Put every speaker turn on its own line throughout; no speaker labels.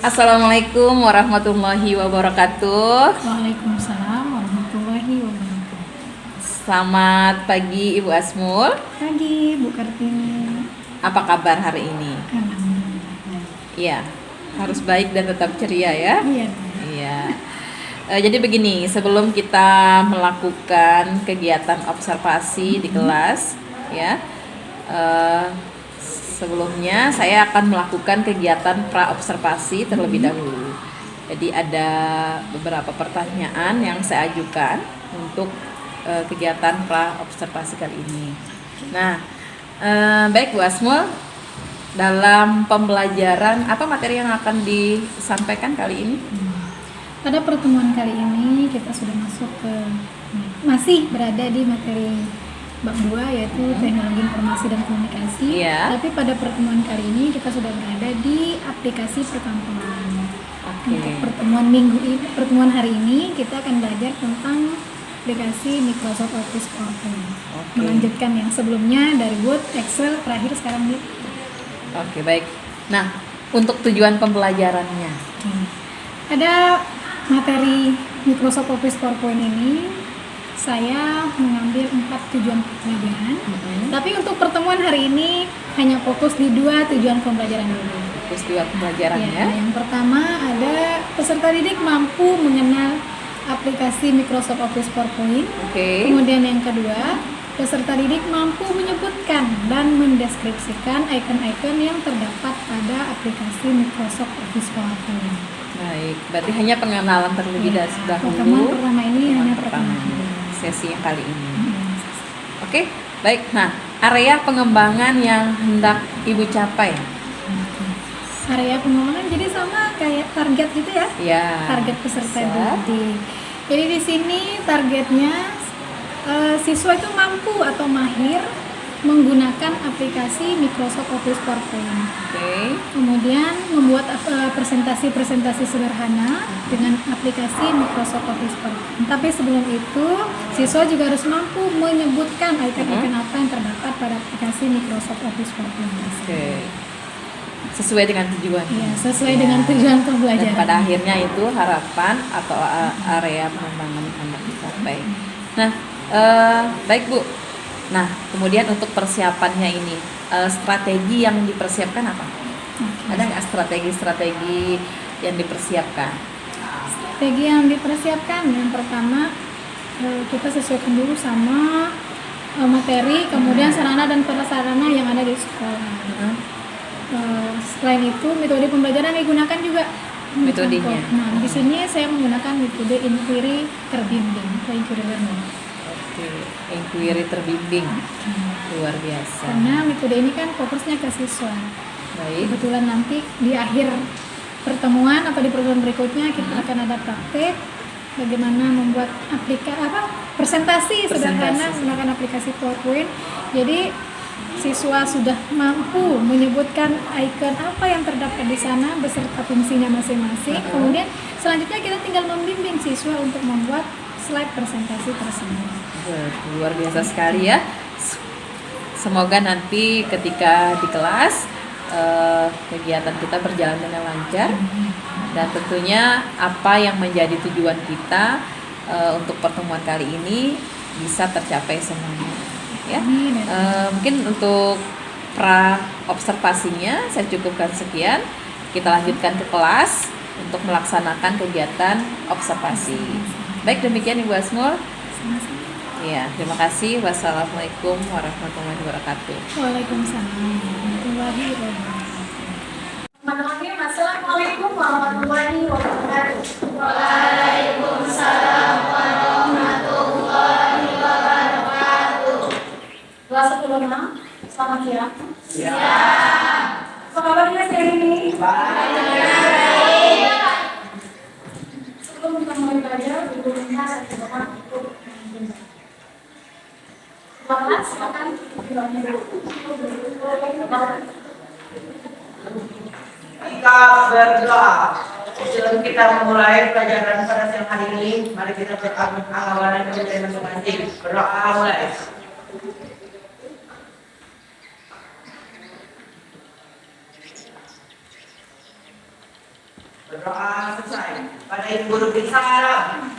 Assalamualaikum warahmatullahi wabarakatuh.
Waalaikumsalam warahmatullahi wabarakatuh.
Selamat pagi Ibu Asmul.
Pagi Bu Kartini.
Apa kabar hari ini?
Alhamdulillah.
Iya, harus baik dan tetap ceria ya.
Iya.
Iya. Jadi begini, sebelum kita melakukan kegiatan observasi di kelas, ya, sebelumnya saya akan melakukan kegiatan pra-observasi terlebih dahulu. Jadi ada beberapa pertanyaan yang saya ajukan untuk kegiatan pra-observasi kali ini. Nah, baik Bu Asmul, dalam pembelajaran apa materi yang akan disampaikan kali ini?
Pada pertemuan kali ini kita sudah masih berada di materi bab 2 yaitu teknologi informasi dan komunikasi.
Iya.
Tapi pada pertemuan kali ini kita sudah berada di aplikasi perkantoran.
Oke.
Untuk pertemuan hari ini kita akan belajar tentang aplikasi Microsoft Office PowerPoint.
Oke.
Melanjutkan yang sebelumnya dari Word, Excel, terakhir sekarang di
Oke, baik. Nah, untuk tujuan pembelajarannya.
Ada materi Microsoft Office PowerPoint ini saya mengambil 4 tujuan pembelajaran. Tapi untuk pertemuan hari ini hanya fokus di 2 tujuan pembelajaran dulu.
Fokus 2 pembelajarannya.
Ya, yang pertama ada peserta didik mampu mengenal aplikasi Microsoft Office PowerPoint.
Oke.
Kemudian yang kedua, peserta didik mampu menyebutkan dan mendeskripsikan icon-icon yang terdapat pada aplikasi Microsoft Office PowerPoint.
Baik, berarti hanya pengenalan terlebih dahulu.
Pertemuan pertama ini hanya
pertama
perkenalan.
sesi yang kali ini. Oke, baik. Nah, area pengembangan yang hendak Ibu capai.
Area pengembangan jadi sama kayak target gitu ya?
Ya.
Target peserta
bisa.
didik. Jadi di sini targetnya siswa itu mampu atau mahir menggunakan aplikasi Microsoft Office PowerPoint.
Oke.
Kemudian membuat presentasi-presentasi sederhana dengan aplikasi Microsoft Office PowerPoint. Tapi sebelum itu, siswa juga harus mampu menyebutkan icon-icon apa yang terdapat pada aplikasi Microsoft Office PowerPoint.
Oke. Sesuai dengan tujuan.
Ya, sesuai dengan tujuan pembelajaran.
Dan pada akhirnya itu harapan atau area pengembangan yang hendak dicapai. Nah, baik Bu. Nah, kemudian untuk persiapannya ini, strategi yang dipersiapkan apa? Ada nggak strategi-strategi yang dipersiapkan?
Strategi yang dipersiapkan, yang pertama kita sesuaikan dulu sama materi, kemudian sarana dan prasarana yang ada di sekolah. Selain itu, metode pembelajaran digunakan juga.
Metodenya.
Nah, di sini saya menggunakan metode inquiry terbimbing atau inquiry learning.
Oke, inquiry terbimbing. Luar biasa.
Karena metode ini kan fokusnya ke siswa.
Baik.
Kebetulan nanti di akhir pertemuan atau di pertemuan berikutnya kita akan ada praktek bagaimana membuat presentasi sederhana menggunakan aplikasi PowerPoint. Jadi siswa sudah mampu menyebutkan icon apa yang terdapat di sana beserta fungsinya masing-masing. Kemudian selanjutnya kita tinggal membimbing siswa untuk membuat slide presentasi tersebut.
Luar biasa sekali ya. Semoga nanti ketika di kelas kegiatan kita berjalan dengan lancar dan tentunya apa yang menjadi tujuan kita untuk pertemuan kali ini bisa tercapai semuanya ya. Mungkin untuk pra observasinya saya cukupkan sekian. Kita lanjutkan ke kelas untuk melaksanakan kegiatan observasi. Baik, demikian Ibu Asmul. Ya, terima kasih. Wassalamualaikum warahmatullahi wabarakatuh.
Waalaikumsalam warahmatullahi wabarakatuh.
Assalamualaikum warahmatullahi wabarakatuh.
Waalaikumsalam warahmatullahi
Corona. Selamat siang. Siang. Apa kabarnya siang ini? Baik. Sebelum kita mulai belajar, Ibu minta saya coba ikut Bapak, silakan doanya dulu.
Kita berdoa. Sebelum kita memulai pelajaran pada siang hari ini, mari kita beranggapan kepada masing-masing. Berdoa mulai. Berdoa selesai. Pada Ibu Guru beri salam.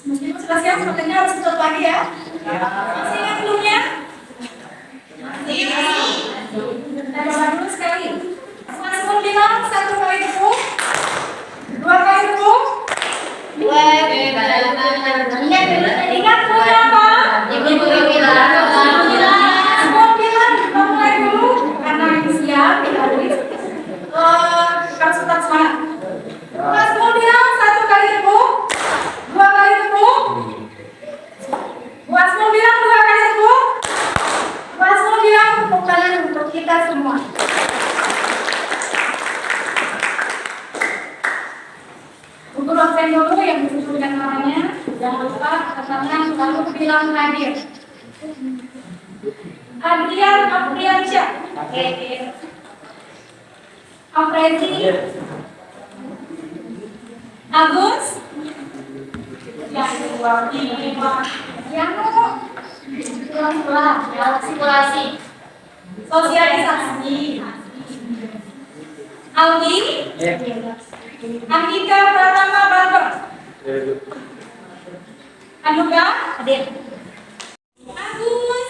Mungkin sudah siap, sepertinya harus tutup lagi ya. Masih ingat dulunya? Masih. Kita coba dulu sekali. Mas Pun bilang 1 kali tepuk, 2 kali tepuk. Ingat punya apa? Ibu bilang. Mas Pun bilang kita mulai dulu karena ini siap kita tulis. Harus tetap semangat. Mas Pun bilang 1 kali tepuk, 2 kali tepuk. Mas Pun bilang 2 kali tepuk. Mas Pun bilang tepuk tangan untuk kita semua. Untuk absen dulu yang disebutkan namanya, jangan lupa angkat tangan lalu bilang hadir. Adrian Afriansyah. Apresi. Agus. Yanu. Simulasi. Sosialisasi. Aldi. Andika Pratama Barber. Anuga. Hadir. Agus.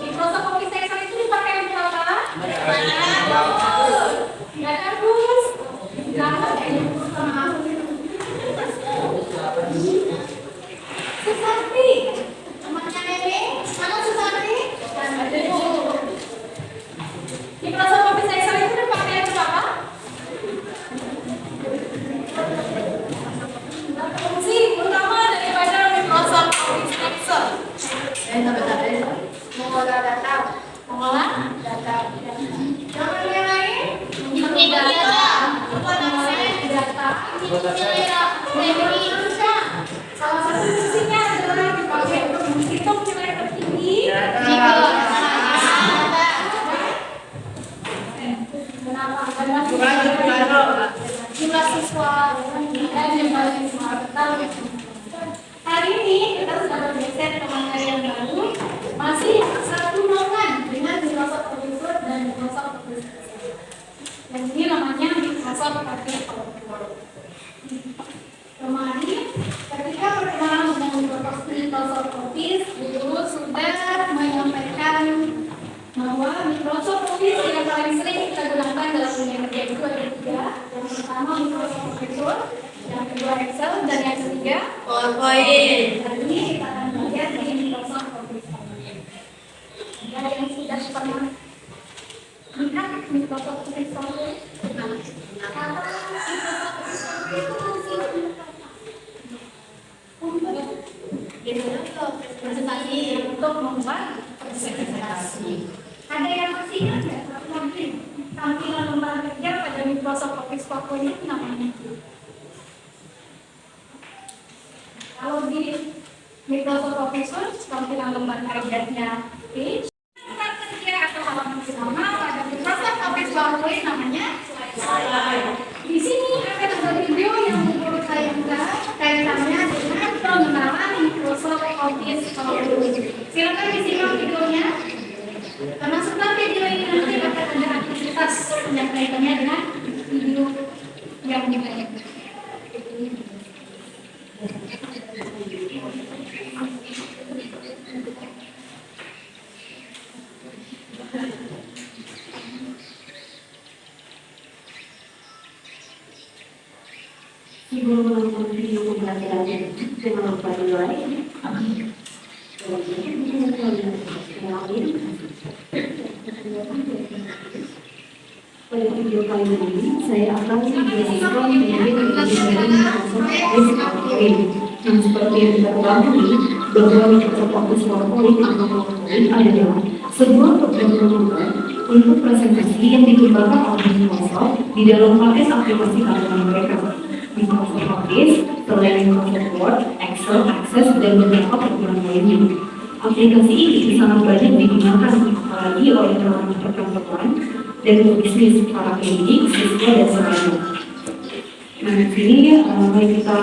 Microsoft Office Excel itu dipakai untuk apa? Ya kan, Gus? Jangan kayaknya Gus sama aku. Susanti. Temannya Nenek. Mana Susanti? Microsoft Office Excel itu dipakai untuk apa? Fungsi utama daripada Microsoft Office Excel. Mengolah data. Mengolah data. Yang lain? Mengolah data. Salah satu fungsinya adalah dipakai untuk menghitung nilai tertinggi. Jumlah siswa dan jumlah siswa. Hari ini kita sudah bergeser ke materi yang baru, masih satu noman dengan Microsoft Office Word dan Microsoft Office Excel. Yang ini namanya Microsoft Office PowerPoint. Kemarin ketika perkenalan dengan Microsoft Office, Guru sudah menyampaikan bahwa Microsoft Office yang paling sering kita gunakan dalam dunia kerja itu ada 3. Yang pertama Microsoft Office Word, yang kedua Excel, dan yang ketiga PowerPoint. Hari ini kita akan belajar di Microsoft Office PowerPoint. Ada yang sudah pernah lihat Microsoft Office PowerPoint? Kata Microsoft Office PowerPoint itu fungsinya untuk membuat presentasi. Ada yang masih ingat nggak? Tampilan lembar kerja pada Microsoft Office PowerPoint itu namanya. Kalau di Microsoft Office Word, tampilan lembar kerjanya page, lembar kerja atau halaman utama pada Microsoft Office PowerPoint namanya slide. Di sini akan ada video yang menurut saya kaitannya dengan pengenalan Microsoft Office PowerPoint. Silakan disimak videonya. Karena setelah video ini nanti akan ada aktivitas yang kaitannya dengan video yang lain.
Ibu menonton video pembelajaran dengan membuat lain. Pada video kali ini, saya akan menjelaskan mengenai penggunaan Microsoft PowerPoint. Nah, seperti yang kita ketahui, bahwa Microsoft Office PowerPoint atau PowerPoint adalah sebuah program komputer untuk presentasi yang dikembangkan oleh Microsoft di dalam paket aplikasi kantoran mereka. Microsoft Office, selain Microsoft Word, Excel, Access, dan beberapa program lainnya. Aplikasi ini sangat banyak digunakan apalagi oleh orang perkantoran dan bisnis para pendidik, siswa, dan sebagainya. Nah, di sini mari kita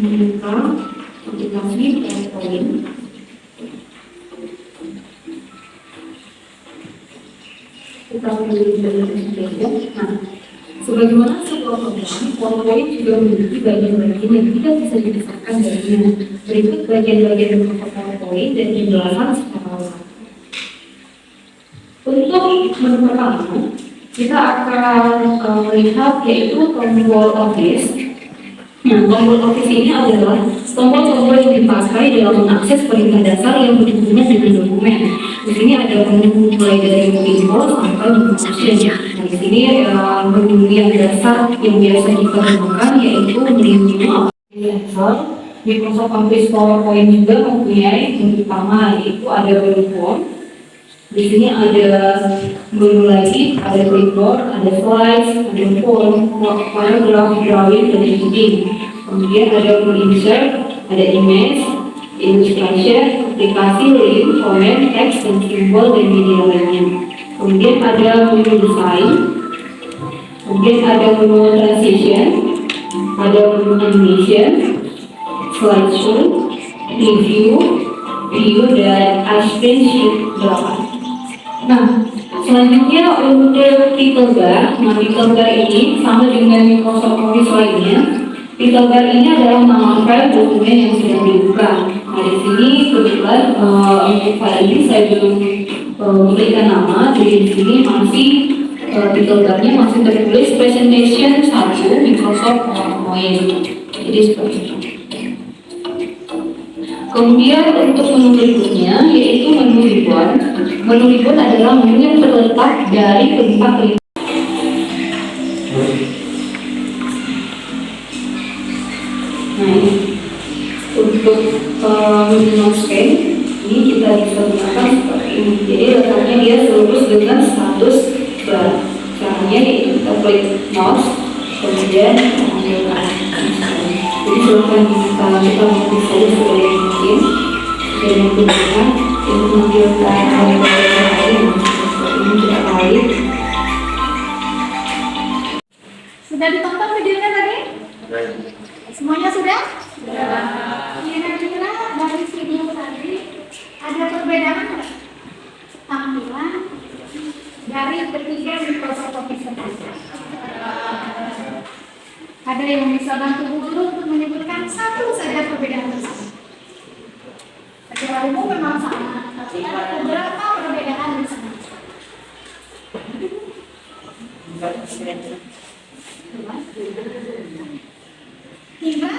membuka aplikasi PowerPoint. Kita pilih dari page. Nah, sebagaimana sebuah program, PowerPoint juga memiliki bagian-bagian yang tidak bisa dipisahkan darinya. Berikut bagian-bagian berupa PowerPoint dan penjelasan secara lengkap. Untuk menu pertama, kita akan melihat yaitu tombol Office. Nah, tombol Office ini adalah tombol-tombol yang dipakai dalam mengakses perintah dasar yang berhubungan dengan dokumen. Di sini ada menu mulai dari menu info sampai menu action. Nah, di sini menu yang dasar yang biasa kita gunakan yaitu menu Excel. Microsoft Office PowerPoint juga mempunyai menu utama yaitu ada menu form. Di sini ada menu lagi, ada clipboard, ada slides, ada form, paragraph, drawing, dan editing. Kemudian ada menu insert, ada image, illustration, aplikasi, link, comment, text, dan simbol, dan media lainnya. Kemudian ada menu design, kemudian ada menu transition, ada menu animation, slideshow, review, view, dan iScreen Sheet 8. Nah, selanjutnya untuk title bar. Nah, title bar ini sama dengan Microsoft Office lainnya. Title bar ini adalah nama file dokumen yang sedang dibuka. Nah, di sini kebetulan untuk file ini saya belum memberikan nama. Jadi di sini masih title barnya masih tertulis Presentation 1 Microsoft PowerPoint. Jadi seperti itu. Kemudian untuk menu berikutnya yaitu menu ribbon. Menu ribbon adalah menu yang terletak dari perintah-perintah. Nah, ini untuk menu notes-pen ini kita bisa gunakan seperti ini. Jadi letaknya dia selurus dengan status bar. Caranya yaitu kita klik mouse, kemudian mengambilkan. Jadi silakan kita mengambil saja sebagai mungkin dan yang kedua untuk mengambilkan hal-hal yang lain seperti ini kita kali.
Sudah ditonton videonya tadi? Semuanya sudah? Kira-kira dari video tadi ada perbedaan nggak tampilan dari ketiga Microsoft Office? Ada yang bisa bantu guru untuk menyebutkan satu saja perbedaan tersebut? Secara umum memang sama, tapi ada beberapa perbedaan di sana. Hingga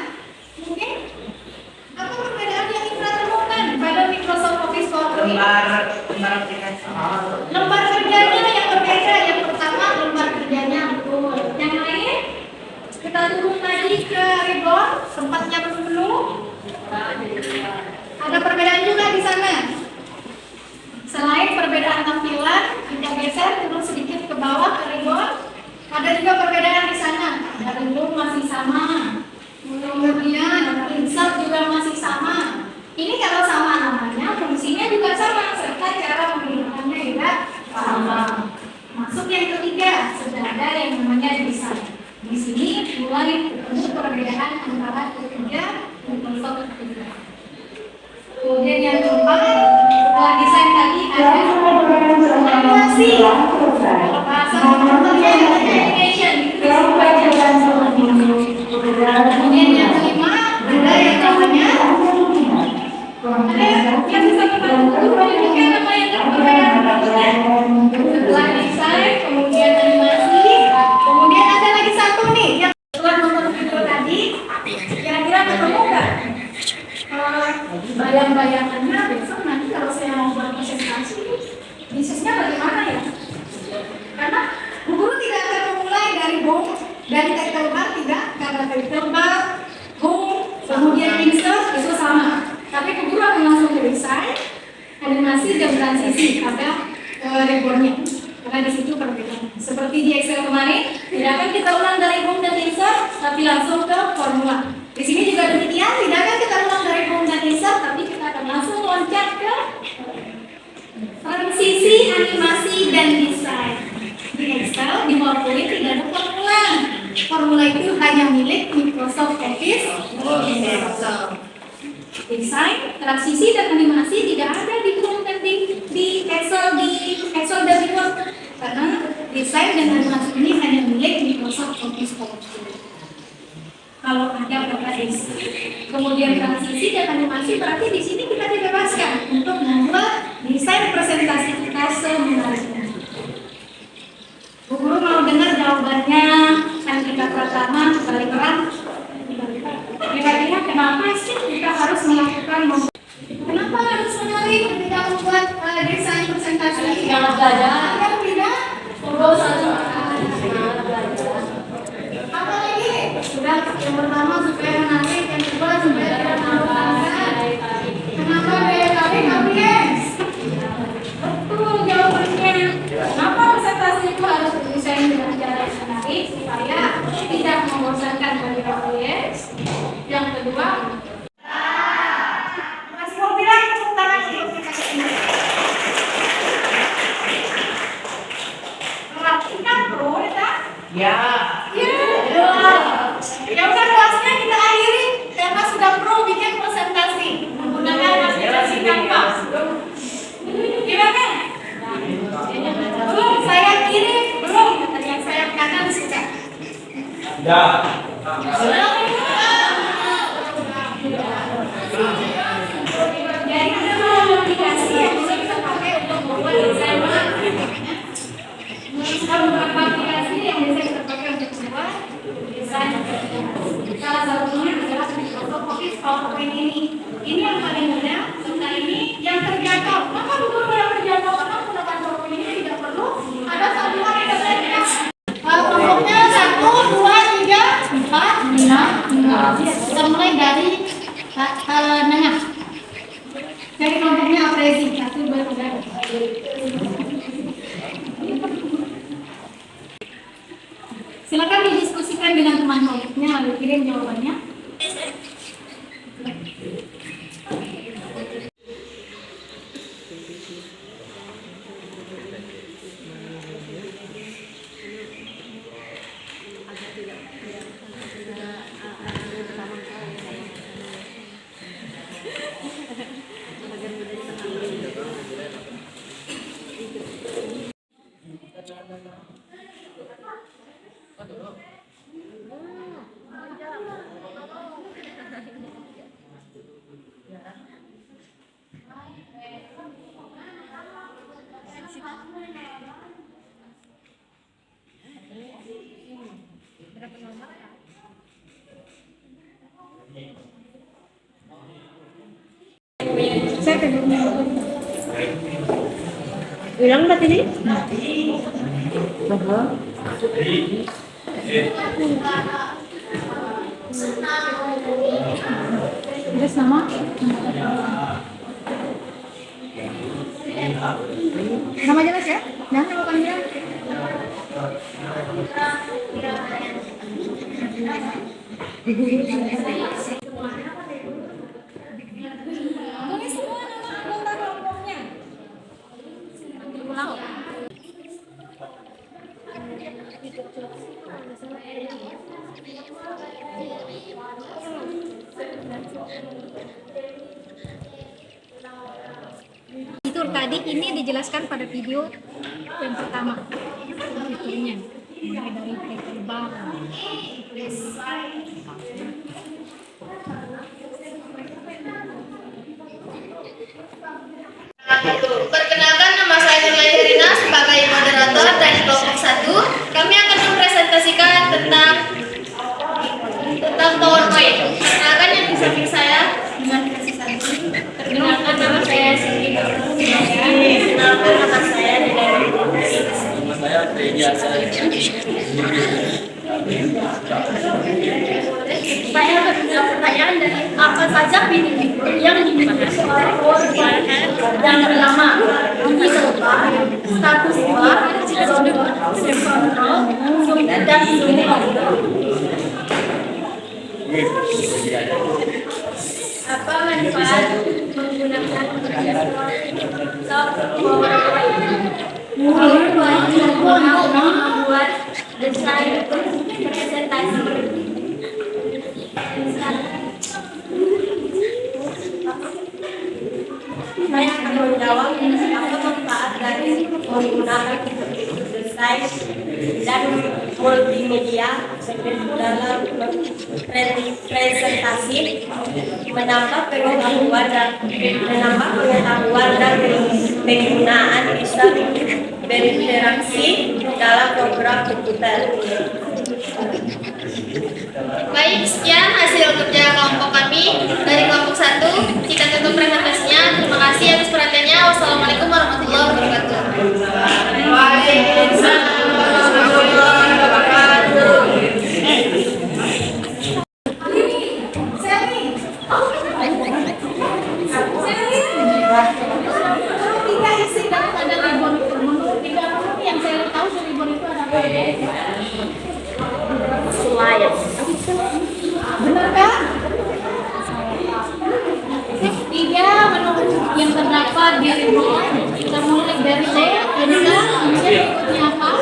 mungkin apa perbedaan yang Indra temukan pada Microsoft Office PowerPoint?
Lembar aplikasi.
Lembar kerjanya yang berbeda. Yang pertama lembar kerjanya betul. Yang lain kita turun lagi ke ribbon, tempatnya penuh. Ada perbedaan juga di sana. Selain perbedaan tampilan, kita geser turun sedikit ke bawah ke ribbon. Ada juga perbedaan di sana. Dari ribbon masih sama. Kemudian insert juga masih sama. Ini kalau sama namanya, fungsinya juga sama, serta cara menggunakannya juga sama. Masuk yang ketiga, sudah ada yang namanya desain. Di sini mulai ketemu perbedaan antara ketiga Microsoft ketiga. Kemudian yang keempat, setelah desain tadi ada animasi. Bahasa komputernya ada animation. Kemudian yang kelima ada yang namanya yang bisa kita menyebutkan nama yang berbeda. Setelah desain, kemudian animasi, kemudian ada lagi satu nih yang setelah nonton video tadi, kira-kira ketemu nggak? Bayang-bayangannya besok nanti kalau saya mau buat presentasi, bisnisnya bagaimana? sisi ada rebornya, karena di situ perbedaan. Seperti di Excel kemarin, tidak akan kita ulang dari home dan insert, tapi langsung ke formula. Di sini juga demikian, tidak akan kita ulang dari home dan insert, tapi kita akan langsung loncat ke transisi, animasi, dan desain. Di Excel, di PowerPoint tidak ada formula. Formula itu hanya milik Microsoft Office. Desain, transisi, dan animasi tidak ada di Chrome dan di Excel dan di Word, karena desain dan animasi ini hanya milik Microsoft Office PowerPoint. Kalau ada PKS, kemudian transisi dan animasi, berarti di sini kita dibebaskan untuk membuat desain presentasi kita semenarik mungkin. Bu Guru mau dengar jawabannya Andika Pratama balik peran. Kira-kira kenapa sih kita harus melakukan kenapa harus menarik ketika membuat desain presentasi? Jangan belajar. Yang tidak? Apa lagi? Sudah yang pertama supaya menarik, yang kedua supaya tidak melupakan. Kenapa daya tarik audiens? Betul jawabannya. Kenapa presentasi itu harus didesain dengan cara yang menarik supaya tidak membosankan bagi audiens? Yang kedua, Mas mau bilang tepuk tangan untuk kita kesini. Perhatikan bro, ya? Ya. Ya udah kelasnya kita akhiri karena sudah pro bikin presentasi menggunakan aplikasi Canva. Gimana? Belum, saya kiri belum, yang saya kanan sudah.
Ya.
Jadi ada aplikasi yang bisa kita pakai untuk membuat desain menarik. Beberapa aplikasi yang bisa kita pakai untuk membuat desain. Salah satunya adalah Microsoft Office PowerPoint ini. Ini yang paling mudah, serta ini yang terjangkau. Maka buku yang terjangkau karena menggunakan PowerPoint ini tidak perlu ada sambungan internetnya. Pokoknya 1, 2, 3, 4, 5. Kita mulai dari nengah. Dari kelompoknya apresi 1, 2, 3. Silakan didiskusikan dengan teman kelompoknya lalu kirim jawabannya. Saya kedua.
Bilang berarti ini?
Terus nama? Nama jelas ya? Jangan nama panggilan. Tulis semua nama anggota kelompoknya. Ulang. Itu tadi ini dijelaskan pada video yang pertama fiturnya mulai dari terbang.
Perkenalkan, nama saya Nurul Herina sebagai moderator dari kelompok 1. Kami akan mempresentasikan tentang PowerPoint. Perkenalkan yang di samping saya dengan versi 1. Perkenalkan, nama saya Siti. Perkenalkan, nama saya Dedari.
Nama saya Freddy Asal.
Saya bertanya pertanyaan dari apa saja fitur yang dibahas oleh PowerPoint. Yang pertama, status bar, kontrol, dan apa manfaat menggunakan membuat desain presentasi. Saya akan menjawab apa manfaat dari menggunakan desain dan multimedia dalam presentasi, menambah pengetahuan dan penggunaan bisa berinteraksi dalam program komputer. Baik, sekian hasil kerja kelompok kami dari kelompok 1. Kita tutup presentasinya. Terima kasih atas perhatiannya. Wassalamualaikum warahmatullahi wabarakatuh. Waalaikumsalam warahmatullahi wabarakatuh.
Tiga isi daripada ribon itu. Menurut tiga menurut yang saya tahu ribon itu ada apa?
Selayar.
Benar kah? Tiga menurut yang terdapat di ribon. Kita mulai dari D. Kemudian berikutnya apa?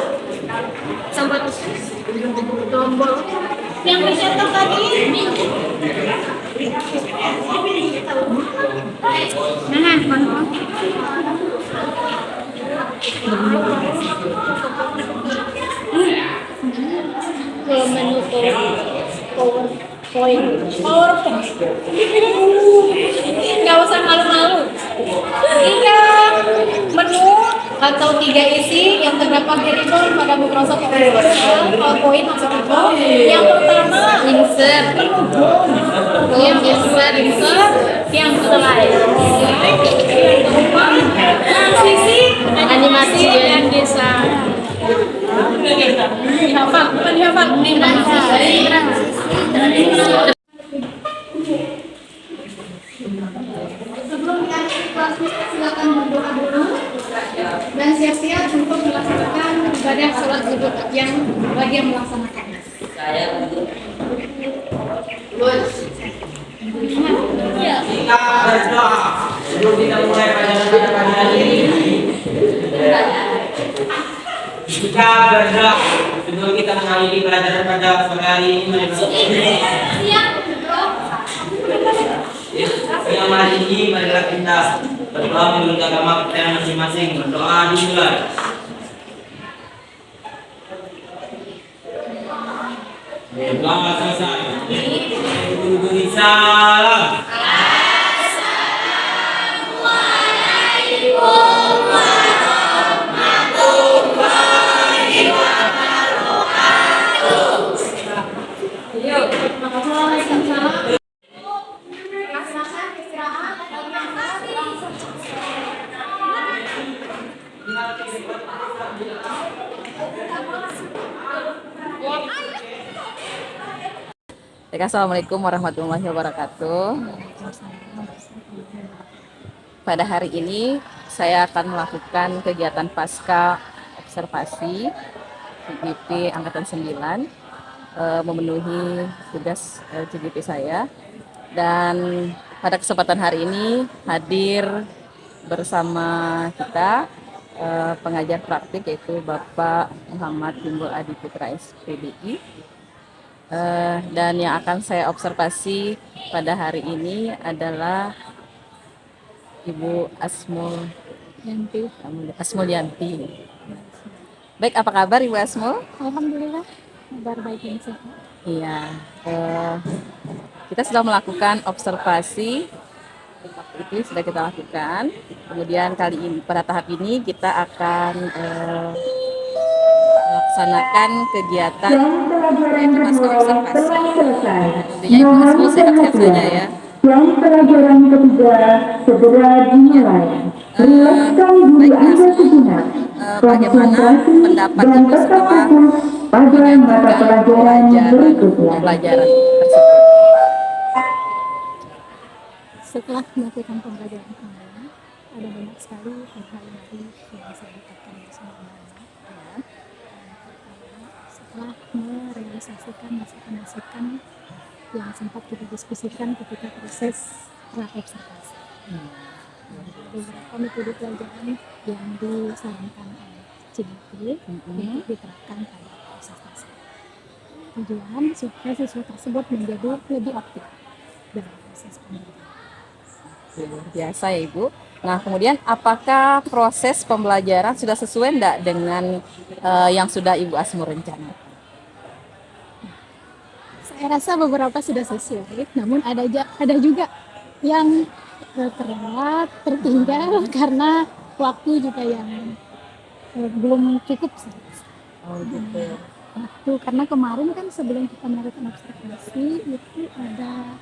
Tombol. Yang dicetak tadi? Nah, mana? Ke menu PowerPoint. Nggak usah malu-malu. Tiga menu atau tiga isi yang terdapat di ribbon pada Microsoft PowerPoint maksud itu. Yang pertama insert, yang insert, yang slide, transisi, animasi dan desain. Dihafal, bukan dihafal, sebelum diakhiri kelasnya, silakan berdoa dulu dan siap-siap untuk melaksanakan ibadah sholat zuhur yang bagi yang melaksanakannya.
Kita berdoa sebelum kita mulai pelajaran pada pagi hari ini. Kita berdoa sebelum kita mengakhiri pelajaran pada sore hari ini. Yang hari ini marilah kita berdoa menurut agama kita masing-masing. Berdoa dimulai. Berdoa selesai. Guru salam.
Assalamualaikum warahmatullahi wabarakatuh. Pada hari ini saya akan melakukan kegiatan pasca observasi CGP Angkatan 9, memenuhi tugas CGP saya. Dan pada kesempatan hari ini hadir bersama kita pengajar praktik yaitu Bapak Muhammad Timbul Adi Putra SPDI. Dan yang akan saya observasi pada hari ini adalah Ibu Asmulyanti. Baik, apa kabar Ibu Asmul?
Alhamdulillah, kabar baik ini sehat.
Iya, kita sudah melakukan observasi, itu sudah kita lakukan. Kemudian kali ini pada tahap ini kita akan melaksanakan kegiatan yaitu pasca observasi. Tentunya Ibu Asmul sehat-sehat saja ya.
Dan pelajaran ketiga segera dimulai. Rilekskan diri Anda sejenak.
Bagaimana pendapat
dan
Ibu
tetap
setelah
fokus pada mata pelajaran berikutnya.
pelajaran tersebut?
Setelah melakukan pembelajaran kembali, ada banyak sekali hal-hal baru yang saya dapatkan bersama anak-anak. Setelah merealisasikan masukan-masukan yang sempat kita diskusikan ketika proses pra-observasi. Beberapa metode pelajaran yang disarankan oleh CDP untuk diterapkan pada proses tersebut. Tujuan supaya siswa tersebut menjadi lebih aktif dalam proses pembelajaran.
Luar biasa ya Ibu. Nah kemudian apakah proses pembelajaran sudah sesuai enggak dengan yang sudah Ibu Asmur rencanakan?
Saya rasa beberapa sudah sesuai, namun ada juga yang terlewat, tertinggal karena waktu juga yang belum cukup sih.
Oh gitu.
Waktu karena kemarin kan sebelum kita melakukan observasi itu ada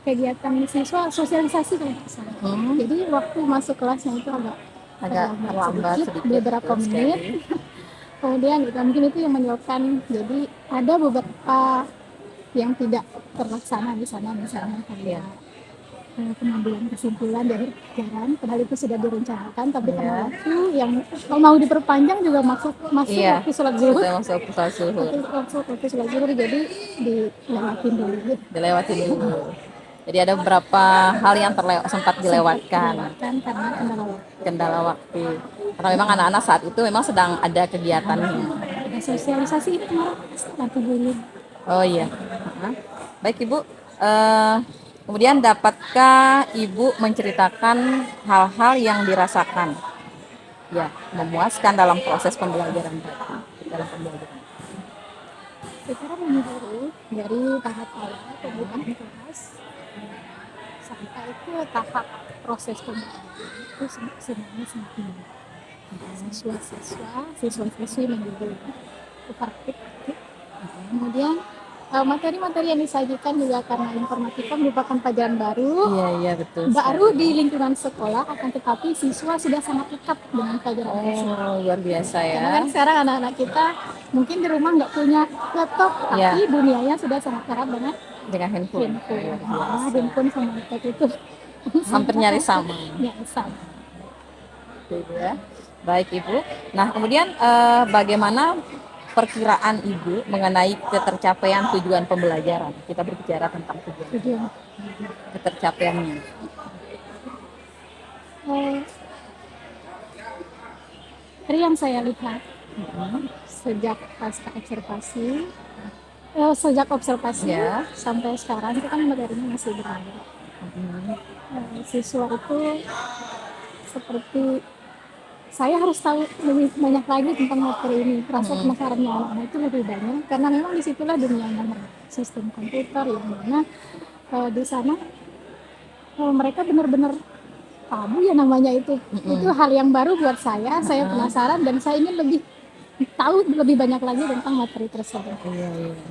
kegiatan siswa sosialisasi kalau nggak salah. Jadi waktu masuk kelasnya itu agak
lambat
sedikit, beberapa menit. Kemudian mungkin itu yang menyebabkan jadi ada beberapa yang tidak terlaksana di sana, misalnya kayak pengambilan kesimpulan dari pelajaran, padahal itu sudah direncanakan, tapi karena waktu yang kalau mau diperpanjang juga masuk waktu sholat zuhur. Waktu sholat zuhur jadi dilewatin dulu.
Jadi ada beberapa hal yang sempat dilewatkan
karena
kendala waktu. Karena memang anak-anak saat itu memang sedang ada kegiatannya.
ada sosialisasi ini kemarin nanti dulu.
Oh iya. Baik Ibu. Kemudian dapatkah Ibu menceritakan hal-hal yang dirasakan ya memuaskan dalam proses pembelajaran dalam pembelajaran?
Secara menyeluruh dari tahap awal pembukaan kelas sampai ke tahap proses pembelajaran itu semuanya sangat baik. Siswa-siswi menjadi praktik. Kemudian materi-materi yang disajikan juga karena informatika merupakan pelajaran baru.
Iya betul.
Baru di lingkungan sekolah, akan tetapi siswa sudah sangat dekat dengan pelajaran tersebut.
Luar biasa ya.
Karena kan sekarang anak-anak kita mungkin di rumah nggak punya laptop, tapi dunianya sudah sangat erat dengan
handphone.
Handphone sama laptop itu
Hampir nyaris sama.
sama.
Gitu ya. Baik Ibu. Nah kemudian bagaimana perkiraan Ibu mengenai ketercapaian tujuan pembelajaran? Kita berbicara tentang tujuan. Ketercapaiannya.
Dari yang saya lihat sejak pasca observasi, sampai sekarang itu kan materinya masih berada. Siswa itu seperti saya harus tahu lebih banyak lagi tentang materi ini. Rasa penasarannya anak-anak itu lebih banyak karena memang disitulah dunia nomor sistem komputer yang mana di sana mereka benar-benar tabu ya namanya itu. Itu hal yang baru buat saya. Saya penasaran dan saya ingin lebih tahu lebih banyak lagi tentang materi tersebut.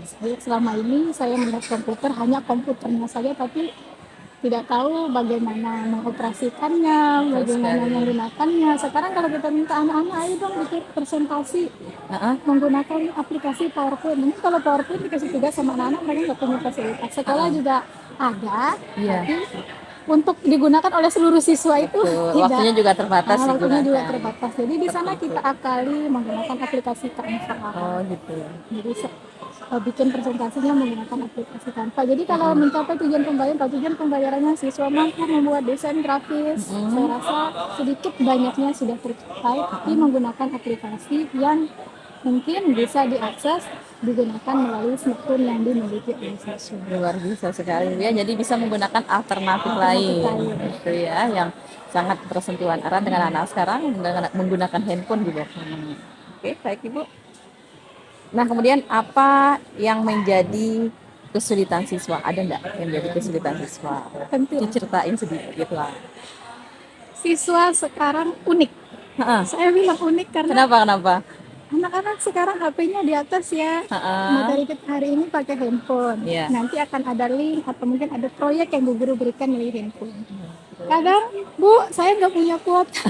Saya selama ini saya melihat komputer hanya komputernya saja, tapi tidak tahu bagaimana mengoperasikannya, bagaimana menggunakannya. Sekarang kalau kita minta anak-anak, ayo dong bikin presentasi menggunakan aplikasi PowerPoint. Mungkin kalau PowerPoint dikasih tugas sama anak-anak, mereka nggak punya fasilitas. Sekolah juga ada, tapi untuk digunakan oleh seluruh siswa itu tidak.
Waktunya juga terbatas.
Jadi di sana kita akali menggunakan aplikasi Canva.
Oh gitu.
Jadi bikin presentasinya menggunakan aplikasi Canva. Jadi kalau mencapai tujuan pembayarannya siswa mampu membuat desain grafis, saya rasa sedikit banyaknya sudah tercapai, tapi menggunakan aplikasi yang mungkin bisa diakses digunakan melalui smartphone yang dimiliki oleh siswa.
Luar biasa sekali ya. Jadi bisa menggunakan alternatif lain, gitu ya, yang sangat bersentuhan erat dengan anak sekarang menggunakan handphone di bawah. Oke, baik Ibu. Nah, kemudian apa yang menjadi kesulitan siswa? Ada enggak yang menjadi kesulitan siswa?
Tentu.
Diceritain sedikit lah.
Siswa sekarang unik. Saya bilang unik karena
Kenapa?
anak-anak sekarang HP-nya di atas ya. Materi kita hari ini pakai handphone. Nanti akan ada link atau mungkin ada proyek yang Bu Guru berikan melalui handphone. Kadang, Bu, saya nggak punya kuota.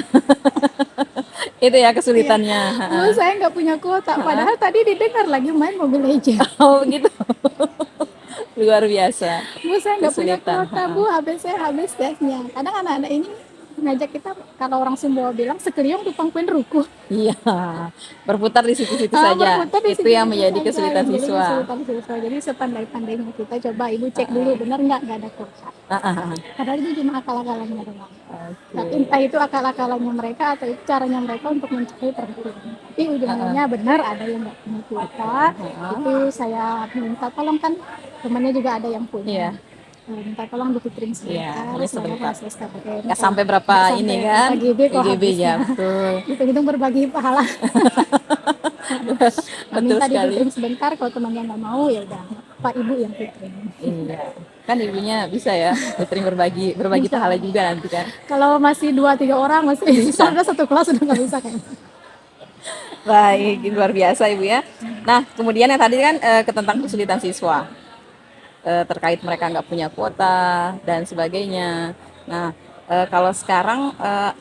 Itu ya kesulitannya.
Bu, saya nggak punya kuota. Padahal tadi didengar lagi main Mobile Legends.
Oh gitu. Luar biasa.
Bu, saya nggak punya kuota, Bu. HP saya habis gasnya. Kadang anak-anak ini ngajak kita, kalau orang Sumbawa bilang sekeliling tupang kuen ruku.
Iya, berputar di situ-situ saja.
Berputar di
Itu
situ-situ
yang menjadi
saja,
kesulitan
yang jadi
siswa.
kesulitan siswa. Jadi sepandai-pandainya kita coba ibu cek dulu benar nggak ada kuota. Padahal itu cuma akal-akalannya doang. Tapi entah itu akal-akalannya mereka atau itu caranya mereka untuk mencari perhatian. Tapi ujung-ujungnya benar ada yang nggak punya kuota. Itu saya minta tolong, kan temannya juga ada yang punya.
Iya.
Minta tolong dipikirkan sebentar,
hanya
saya
sebentar.
proses KPM.
Nggak sampai berapa
Nggak
ini
sampai
kan?
berapa GB kok
GB ya,
habisnya.
betul.
Hitung-hitung berbagi pahala. Minta
sekali.
dipikirkan sebentar, kalau temannya nggak mau ya udah Pak Ibu yang pikirkan.
Iya. Kan ibunya bisa ya, sering berbagi
Bisa.
pahala juga nanti kan.
Kalau masih 2-3 orang masih
Bisa.
ada satu kelas sudah nggak bisa kan.
Baik, luar biasa Ibu ya. Nah, kemudian yang tadi kan tentang kesulitan siswa. Terkait mereka nggak punya kuota dan sebagainya. Nah, kalau sekarang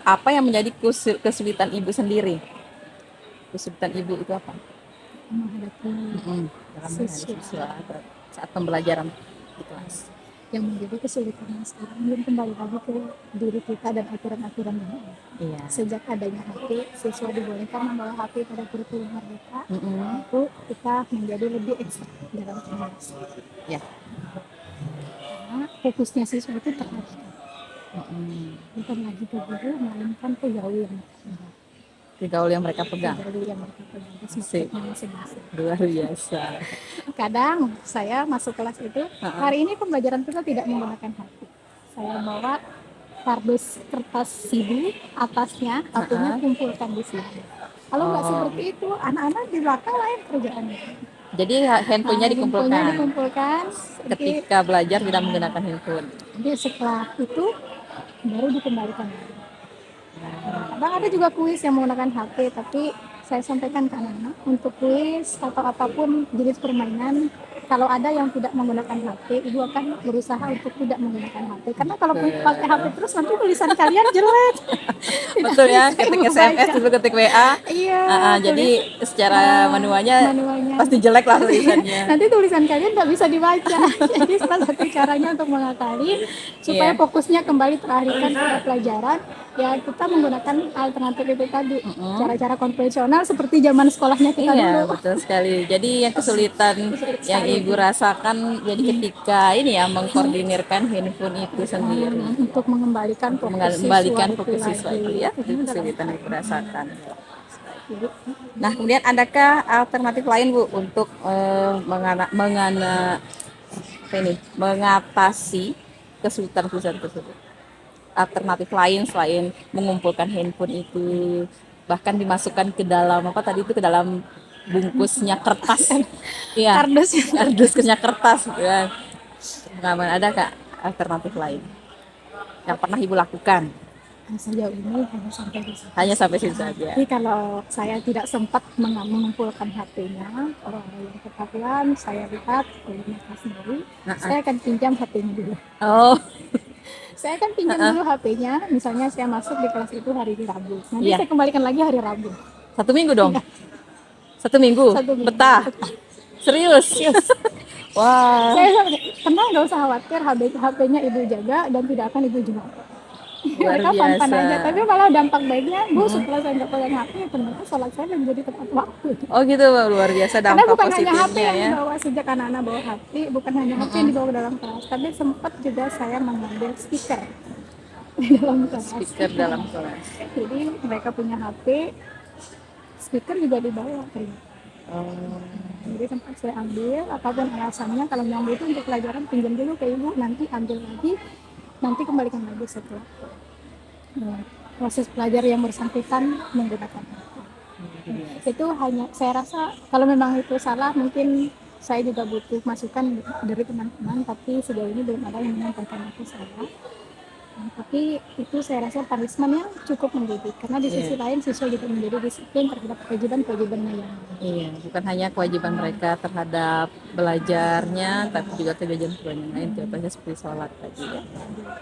apa yang menjadi kesulitan Ibu sendiri? Kesulitan Ibu itu apa?
Menghadapi
Dalam menghadapi siswa saat pembelajaran di kelas.
yang menjadi kesulitannya sekarang mungkin kembali lagi ke diri kita dan aturan-aturan yang ada.
Iya.
Sejak adanya HP, siswa dibolehkan membawa HP pada kurikulum mereka,
Mm-mm.
itu kita menjadi lebih ekstra dalam kelas.
Ya.
Karena fokusnya siswa itu teralihkan,
Mm-mm.
bukan lagi ke guru, melainkan ke gaul yang
Gaul yang mereka pegang. Sip.
masing-masing.
Luar biasa.
Kadang saya masuk kelas itu, hari ini pembelajaran kita tidak menggunakan HP. Saya bawa kardus kertas CD, atasnya satunya kumpulkan di sini. Kalau nggak seperti itu, anak-anak di belakang lain kerjaannya.
Jadi handphonenya dikumpulkan.
Dikumpulkan.
Ketika belajar tidak menggunakan handphone.
Jadi setelah itu baru dikembalikan. Kadang ada juga kuis yang menggunakan HP, tapi saya sampaikan ke anak-anak untuk kuis atau apapun jenis permainan, kalau ada yang tidak menggunakan HP, ibu akan berusaha untuk tidak menggunakan HP. Karena kalau pakai HP terus nanti tulisan kalian jelek.
Betul ya, ketik SMS dulu ketik WA.
Iya.
Jadi secara manualnya pasti jelek lah tulisannya.
Nanti tulisan kalian nggak bisa dibaca. Jadi salah satu caranya untuk mengakali supaya fokusnya kembali teralihkan pada pelajaran, ya kita menggunakan alternatif itu tadi, cara-cara konvensional seperti zaman sekolahnya kita
Iya,
dulu.
betul sekali. Jadi yang kesulitan yang Ibu rasakan jadi ketika ini ya mengkoordinirkan handphone itu sendiri.
Untuk mengembalikan
Fokus siswa itu ya, itu kesulitan yang Ibu rasakan. Nah, kemudian adakah alternatif lain Bu untuk mengatasi kesulitan tersebut? Alternatif lain selain mengumpulkan handphone itu, bahkan dimasukkan ke dalam ke dalam bungkusnya kertas. Iya. Kardusnya kertas gitu kan. Pengalaman ada Kak alternatif lain yang pernah Ibu lakukan?
Sejauh ini
Hanya sampai situ saja.
Jadi kalau saya tidak sempat mengumpulkan HP-nya, kalau ada yang ketahuan, saya lihat dari mereka sendiri, saya akan pinjam HP-nya dulu.
Oh.
Saya akan pinjam dulu HP-nya, misalnya saya masuk di kelas itu hari Rabu. Nanti saya kembalikan lagi hari Rabu.
1 minggu dong? 1 minggu?
1 minggu.
Betah? Serius? Wah.
Saya tenang, nggak usah khawatir, HP-nya ibu jaga dan tidak akan ibu jual. Mereka fun aja, tapi malah dampak baiknya, Bu, setelah saya nggak pegang HP, ternyata sholat saya menjadi tepat waktu.
Oh gitu, luar biasa dampak
Karena bukan hanya HP
positifnya
yang
ya.
dibawa, sejak anak-anak bawa HP, bukan hanya HP yang dibawa ke dalam kelas, tapi sempat juga saya mengambil speaker di dalam kelas.
Speaker dalam kelas.
Jadi mereka punya HP, speaker juga dibawa. Jadi sempat saya ambil, apapun alasannya, kalau yang itu untuk pelajaran pinjam dulu ke ibu, nanti ambil lagi, nanti kembalikan lagi setelah proses belajar yang bersangkutan menggunakan HP. Itu hanya, saya rasa kalau memang itu salah, mungkin saya juga butuh masukan dari teman-teman, tapi sejauh ini belum ada yang menyampaikan itu salah. Tapi itu saya rasa punishment yang cukup mendidik, karena di sisi lain siswa juga menjadi disiplin terhadap kewajiban-kewajibannya yang
Iya, bukan hanya kewajiban mereka terhadap belajarnya, tapi juga kewajiban lain, contohnya seperti sholat tadi ya.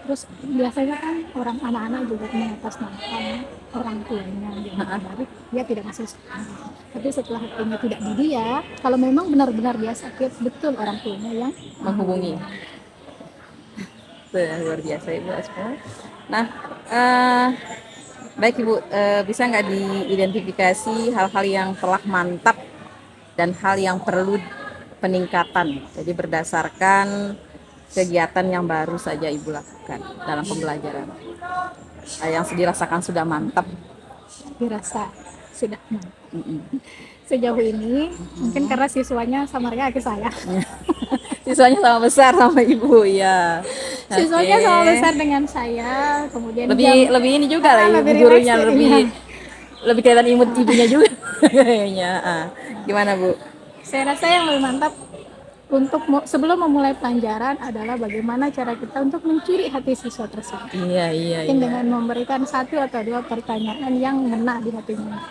Terus biasanya kan anak-anak juga mengatasnamakan orang tuanya yang baik, dia tidak masuk sekolah. Tapi setelah HP-nya tidak di dia, kalau memang benar-benar dia sakit, betul orang tuanya yang
menghubungi. Luar biasa Ibu Asma. Nah, eh, baik Ibu, bisa nggak diidentifikasi hal-hal yang telah mantap dan hal yang perlu peningkatan? Jadi berdasarkan kegiatan yang baru saja Ibu lakukan dalam pembelajaran. Yang dirasakan sudah mantap.
dirasa sudah
Mm-mm.
sejauh ini mungkin karena siswanya sama kayak saya.
Siswanya sama besar sama Ibu ya.
Siswanya
Oke.
sama besar dengan saya, kemudian
Lebih ini juga lah Ibu
lebih
gurunya
relax
lebih
jadinya.
lebih kelihatan imut ibunya juga kayaknya. Gimana Bu?
Saya rasa yang lebih mantap untuk sebelum memulai pelajaran adalah bagaimana cara kita untuk mencuri hati siswa tersebut.
Iya.
Mungkin dengan memberikan satu atau dua pertanyaan yang ngena di hatinya.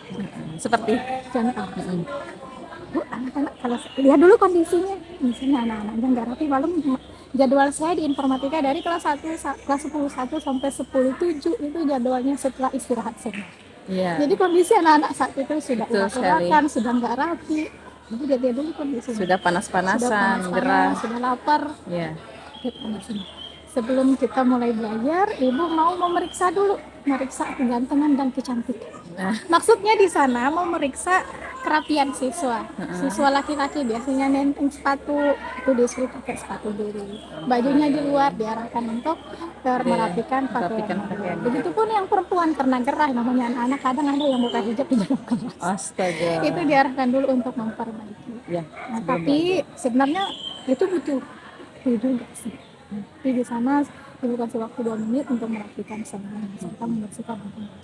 Seperti
Contoh, Bu, anak-anak kalau lihat dulu kondisinya, misalnya anak-anaknya nggak rapi, malam jadwal saya di informatika dari kelas 10 sampai 10.7 itu jadwalnya setelah istirahat sore.
Iya.
Jadi kondisi anak-anak saat itu sudah
Betul sekali.
urak-urakan, sudah nggak rapi. Jadi dia dulu kondisinya.
Sudah panas-panasan,
Sudah
gerah.
sudah lapar.
Iya.
Lihat kondisinya. Sebelum kita mulai belajar, ibu mau memeriksa dulu, meriksa kegantengan dan kecantikan.
Nah,
Maksudnya di sana mau meriksa kerapian siswa. Siswa laki-laki biasanya nenteng sepatu, itu disuruh pakai sepatu dulu. Bajunya di luar diarahkan untuk merapikan
merapikan
pakaian.
pakaian.
Begitupun yang perempuan karena gerah, namanya anak-anak kadang ada yang buka hijab di dalam kelas.
astaga.
Itu diarahkan dulu untuk memperbaiki.
Ya,
Nah, tapi sebenarnya itu butuh juga sih. Tapi di sana ibu kasih waktu 2 menit untuk merapikan semua serta membersihkan lingkungan.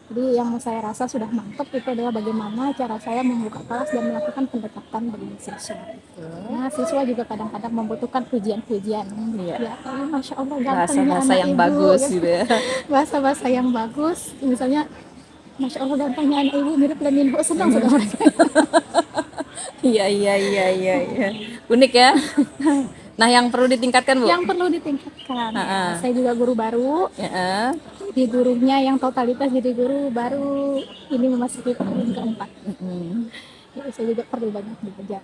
Jadi yang saya rasa sudah mantap itu adalah bagaimana cara saya membuka kelas dan melakukan pendekatan dengan siswa. Nah, siswa juga kadang-kadang membutuhkan pujian-pujian.
Iya.
Ya, masya Allah gantengnya
bahasa-bahasa
anak
yang
ibu,
bagus
gitu.
gitu ya.
Bahasa-bahasa yang bagus, misalnya masya Allah gantengnya anak ibu mirip Leminho, senang sudah mereka.
Iya. Unik ya. Nah, yang perlu ditingkatkan Bu?
Yang perlu ditingkatkan. Saya juga guru baru.
Ya.
Di gurunya yang totalitas jadi guru baru ini memasuki tahun keempat. Jadi saya juga perlu banyak belajar.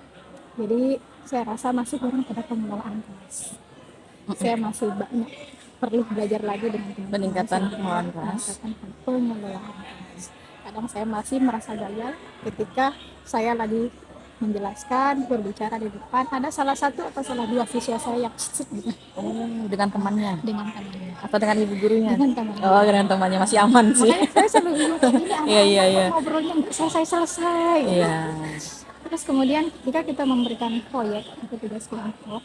Jadi saya rasa masih kurang pada pengelolaan kelas. Saya masih banyak perlu belajar lagi dengan
Peningkatan pengelolaan kelas.
Pengelolaan kelas. Kadang saya masih merasa gagal ketika saya lagi menjelaskan, berbicara di depan, ada salah satu atau salah dua siswa saya yang gitu.
Dengan temannya
Dengan temannya.
atau dengan ibu gurunya?
Dengan temannya.
Oh, dengan temannya masih aman sih.
Makanya saya selalu bilang kayak gini,
Iya.
ngobrolnya nggak selesai.
Iya.
Terus kemudian ketika kita memberikan proyek atau tugas kelompok,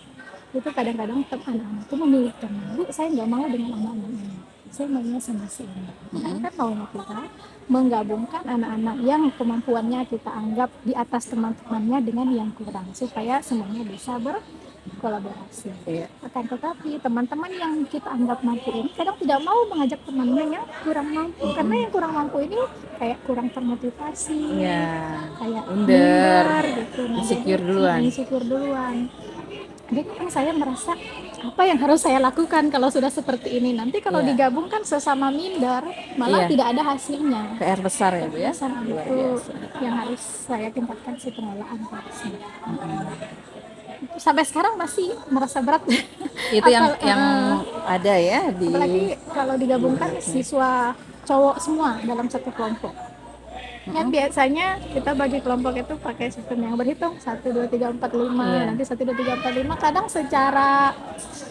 itu kadang-kadang anak-anak itu memilih teman. Bu, saya nggak mau dengan anak-anak ini. Saya maunya sama si ini. Kan maunya kita menggabungkan anak-anak yang kemampuannya kita anggap di atas teman-temannya dengan yang kurang supaya semuanya bisa berkolaborasi.
Iya.
Akan tetapi teman-teman yang kita anggap mampu ini kadang tidak mau mengajak temannya yang kurang mampu karena yang kurang mampu ini kayak kurang termotivasi,
Iya.
kayak
Minder,
gitu. Nah,
insecure
jadi, insecure duluan. Jadi kan saya merasa apa yang harus saya lakukan kalau sudah seperti ini, nanti kalau
Iya.
digabungkan sesama minder malah
Iya.
tidak ada hasilnya.
PR besar ya Bu ya.
Sama
Luar
itu
biasa.
yang harus saya tingkatkan si pengelolaan kelasnya. Sampai sekarang masih merasa berat.
Itu yang
Apal-
ada ya di
apalagi kalau digabungkan siswa cowok semua dalam satu kelompok. Kan biasanya kita bagi kelompok itu pakai sistem yang berhitung 1, 2, 3, 4, 5.
Iya.
Nanti 1, 2, 3, 4, 5 kadang secara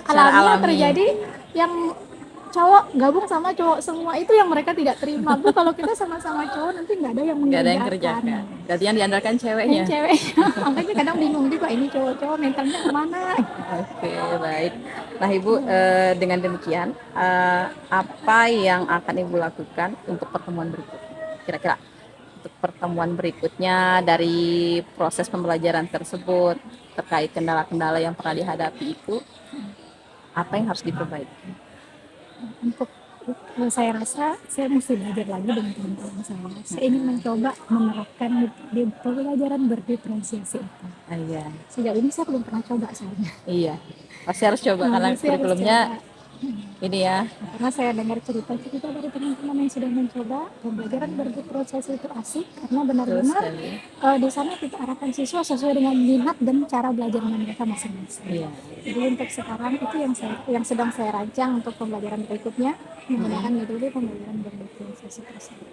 alami
alami.
terjadi yang cowok gabung sama cowok semua, itu yang mereka tidak terima. Bu, kalau kita sama-sama cowok nanti nggak ada yang
nggak ada yang
mengerjakan.
kerjakan. Berarti yang diandalkan ceweknya.
Yang ceweknya. Makanya kadang bingung juga ini cowok-cowok mentalnya kemana.
Oke, baik. Nah, Ibu, dengan demikian, apa yang akan Ibu lakukan untuk pertemuan berikutnya? Kira-kira untuk pertemuan berikutnya dari proses pembelajaran tersebut terkait kendala-kendala yang pernah dihadapi itu, apa yang harus diperbaiki?
Untuk saya rasa saya mesti belajar lagi dengan teman-teman saya. Saya ingin mencoba menerapkan di pembelajaran berdiferensiasi itu.
Iya.
Sejauh ini saya belum pernah coba soalnya.
Iya. Pasti harus coba karena
Pasti harus
kurikulumnya
coba.
ini ya.
Karena saya dengar cerita-cerita dari teman-teman yang sudah mencoba, pembelajaran berproses itu asik karena
Betul
benar-benar
sekali.
di sana kita arahkan siswa sesuai dengan minat dan cara belajarnya mereka masing-masing.
Iya.
Jadi untuk sekarang itu yang sedang saya rancang untuk pembelajaran berikutnya menggunakan metode pembelajaran berproses tersebut.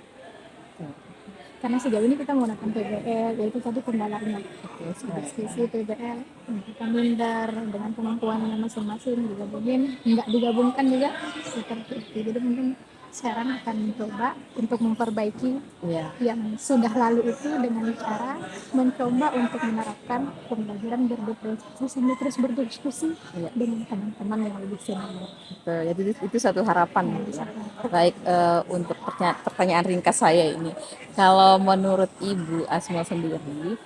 Karena sejauh ini kita menggunakan PBL, yaitu tadi kendalanya diskusi PBL, kita minder dengan kemampuannya masing-masing nggak digabungkan juga seperti itu. Jadi mungkin sekarang akan mencoba untuk memperbaiki
Iya.
yang sudah lalu itu dengan cara mencoba untuk menerapkan pembelajaran berproses sambil terus berdiskusi
Iya.
dengan teman-teman yang lebih senior.
Betul. Jadi itu satu harapan ya. Baik, untuk pertanyaan ringkas saya ini, kalau menurut Ibu Asma sendiri,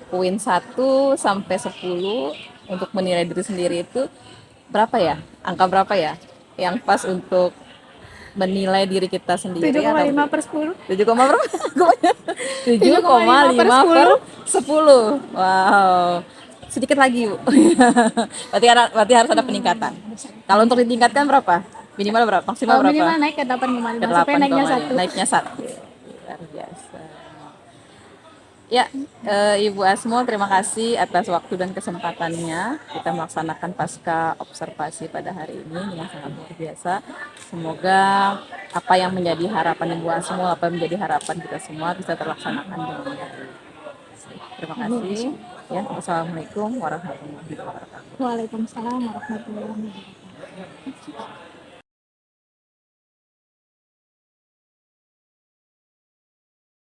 poin 1 sampai 10 untuk menilai diri sendiri itu berapa ya? Angka berapa ya? Yang pas untuk menilai diri kita sendiri
7,5/10.
7, berapa? 7,5 per 10. Wow. Sedikit lagi, Bu. berarti harus ada peningkatan. Kalau untuk ditingkatkan berapa? Minimal berapa? Maksimal berapa?
Minimal naik ke 8,5
Ke
sampai naiknya
8,5.
1.
Naiknya 1. Luar biasa. Ya, Ibu Asmo, terima kasih atas waktu dan kesempatannya. Kita melaksanakan pasca observasi pada hari ini dengan sangat luar biasa. Semoga apa yang menjadi harapan Ibu Asmo, apa yang menjadi harapan kita semua bisa terlaksanakan dengan baik. Terima kasih. Ya, wassalamualaikum warahmatullahi wabarakatuh.
Waalaikumsalam warahmatullahi wabarakatuh.